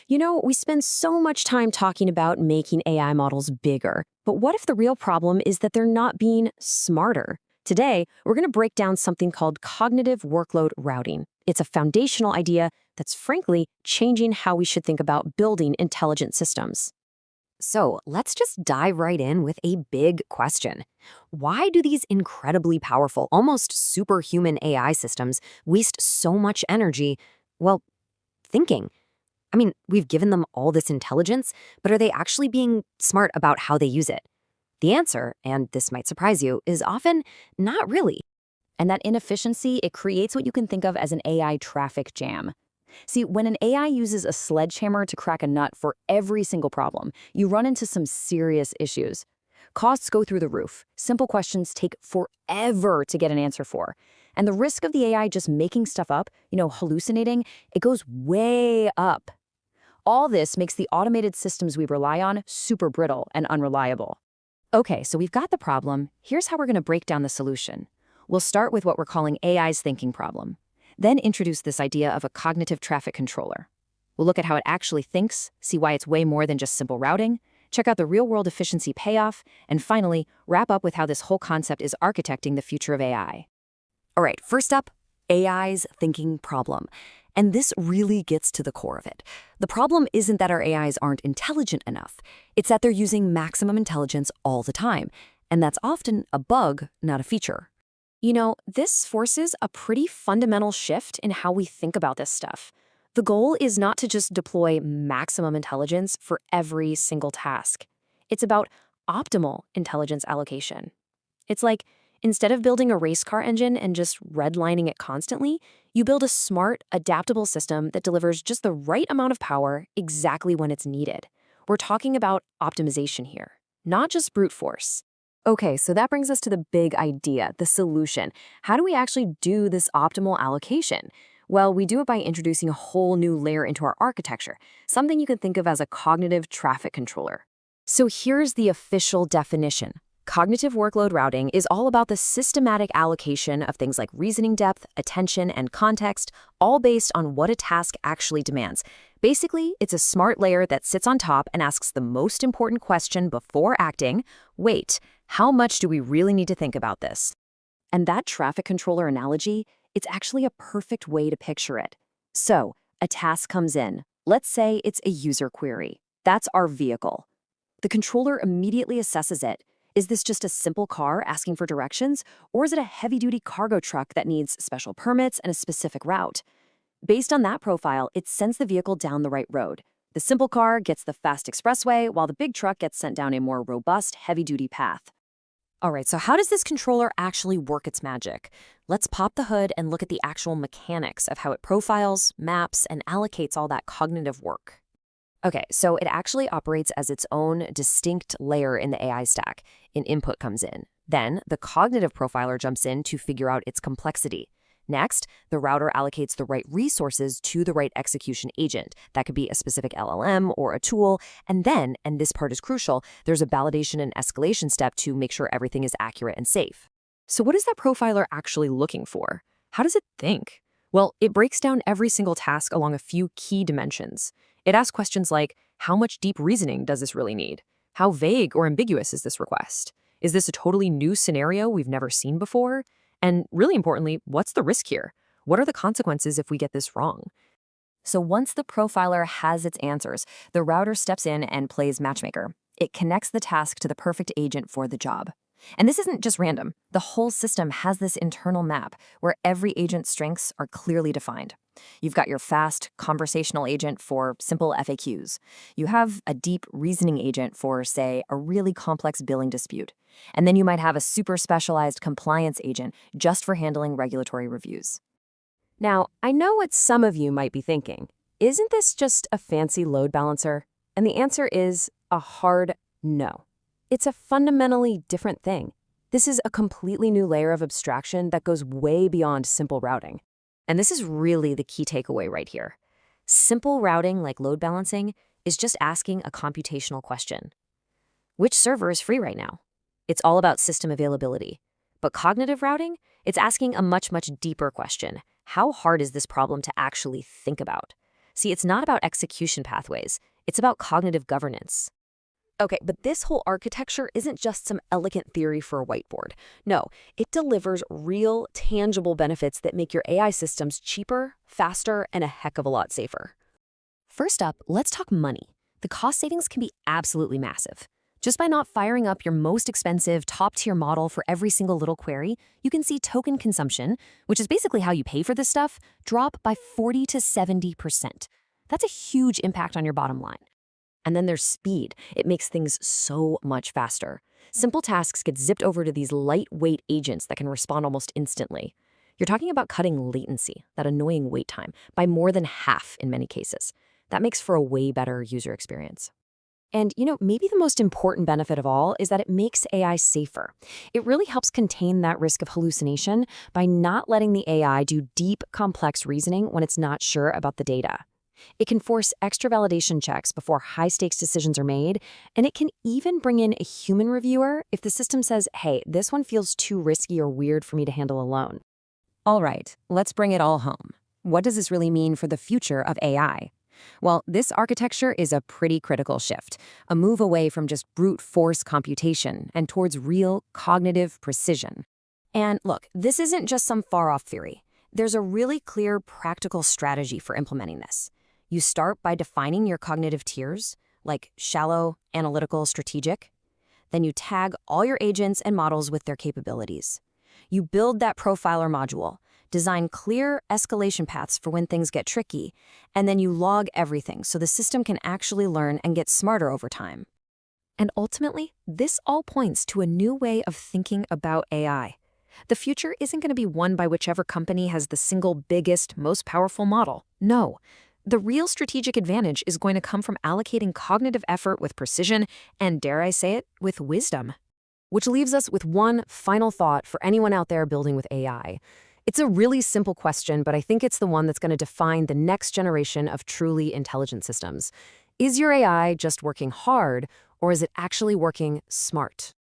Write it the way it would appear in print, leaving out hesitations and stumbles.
We spend so much time talking about making AI models bigger, but what if the real problem is that they're not being smarter? Today, we're going to break down something called cognitive workload routing. It's a foundational idea that's frankly changing how we should think about building intelligent systems. So let's just dive right in with a big question. Why do these incredibly powerful, almost superhuman AI systems waste so much energy, well, thinking? I mean, we've given them all this intelligence, but are they actually being smart about how they use it? The answer, and this might surprise you, is often not really. And that inefficiency, it creates what you can think of as an AI traffic jam. See, when an AI uses a sledgehammer to crack a nut for every single problem, you run into some serious issues. Costs go through the roof. Simple questions take forever to get an answer for. And the risk of the AI just making stuff up, hallucinating, it goes way up. All this makes the automated systems we rely on super brittle and unreliable. Okay, so we've got the problem. Here's how we're going to break down the solution. We'll start with what we're calling AI's thinking problem. Then introduce this idea of a cognitive traffic controller. We'll look at how it actually thinks, see why it's way more than just simple routing, check out the real-world efficiency payoff, and finally, wrap up with how this whole concept is architecting the future of AI. All right, first up, AI's thinking problem. And this really gets to the core of it. The problem isn't that our AIs aren't intelligent enough. It's that they're using maximum intelligence all the time. And that's often a bug, not a feature. This forces a pretty fundamental shift in how we think about this stuff. The goal is not to just deploy maximum intelligence for every single task. It's about optimal intelligence allocation. It's like, instead of building a race car engine and just redlining it constantly, you build a smart, adaptable system that delivers just the right amount of power exactly when it's needed. We're talking about optimization here, not just brute force. Okay, so that brings us to the big idea, the solution. How do we actually do this optimal allocation? Well, we do it by introducing a whole new layer into our architecture, something you can think of as a cognitive traffic controller. So here's the official definition. Cognitive workload routing is all about the systematic allocation of things like reasoning depth, attention, and context, all based on what a task actually demands. Basically, it's a smart layer that sits on top and asks the most important question before acting: wait, how much do we really need to think about this? And that traffic controller analogy, it's actually a perfect way to picture it. So, a task comes in. Let's say it's a user query. That's our vehicle. The controller immediately assesses it. Is this just a simple car asking for directions, or is it a heavy-duty cargo truck that needs special permits and a specific route? Based on that profile, it sends the vehicle down the right road. The simple car gets the fast expressway, while the big truck gets sent down a more robust, heavy-duty path. All right, so how does this controller actually work its magic? Let's pop the hood and look at the actual mechanics of how it profiles, maps, and allocates all that cognitive work. Okay, so it actually operates as its own distinct layer in the AI stack. An input comes in. Then, the cognitive profiler jumps in to figure out its complexity. Next, the router allocates the right resources to the right execution agent. That could be a specific LLM or a tool. And then, and this part is crucial, there's a validation and escalation step to make sure everything is accurate and safe. So what is that profiler actually looking for? How does it think? Well, it breaks down every single task along a few key dimensions. It asks questions like, how much deep reasoning does this really need? How vague or ambiguous is this request? Is this a totally new scenario we've never seen before? And really importantly, what's the risk here? What are the consequences if we get this wrong? So once the profiler has its answers, the router steps in and plays matchmaker. It connects the task to the perfect agent for the job. And this isn't just random. The whole system has this internal map where every agent's strengths are clearly defined. You've got your fast conversational agent for simple FAQs. You have a deep reasoning agent for, say, a really complex billing dispute. And then you might have a super specialized compliance agent just for handling regulatory reviews. Now, I know what some of you might be thinking. Isn't this just a fancy load balancer? And the answer is a hard no. It's a fundamentally different thing. This is a completely new layer of abstraction that goes way beyond simple routing. And this is really the key takeaway right here. Simple routing, like load balancing, is just asking a computational question. Which server is free right now? It's all about system availability. But cognitive routing, it's asking a much, much deeper question. How hard is this problem to actually think about? See, it's not about execution pathways. It's about cognitive governance. Okay, but this whole architecture isn't just some elegant theory for a whiteboard. No, it delivers real, tangible benefits that make your AI systems cheaper, faster, and a heck of a lot safer. First up, let's talk money. The cost savings can be absolutely massive. Just by not firing up your most expensive, top-tier model for every single little query, you can see token consumption, which is basically how you pay for this stuff, drop by 40 to 70%. That's a huge impact on your bottom line. And then there's speed. It makes things so much faster. Simple tasks get zipped over to these lightweight agents that can respond almost instantly. You're talking about cutting latency, that annoying wait time, by more than half in many cases. That makes for a way better user experience. And, maybe the most important benefit of all is that it makes AI safer. It really helps contain that risk of hallucination by not letting the AI do deep, complex reasoning when it's not sure about the data. It can force extra validation checks before high-stakes decisions are made, and it can even bring in a human reviewer if the system says, hey, this one feels too risky or weird for me to handle alone. All right, let's bring it all home. What does this really mean for the future of AI? Well, this architecture is a pretty critical shift, a move away from just brute force computation and towards real cognitive precision. And look, this isn't just some far-off theory. There's a really clear, practical strategy for implementing this. You start by defining your cognitive tiers, like shallow, analytical, strategic. Then you tag all your agents and models with their capabilities. You build that profiler module, design clear escalation paths for when things get tricky, and then you log everything so the system can actually learn and get smarter over time. And ultimately, this all points to a new way of thinking about AI. The future isn't going to be won by whichever company has the single biggest, most powerful model. No. The real strategic advantage is going to come from allocating cognitive effort with precision and, dare I say it, with wisdom. Which leaves us with one final thought for anyone out there building with AI. It's a really simple question, but I think it's the one that's going to define the next generation of truly intelligent systems. Is your AI just working hard, or is it actually working smart?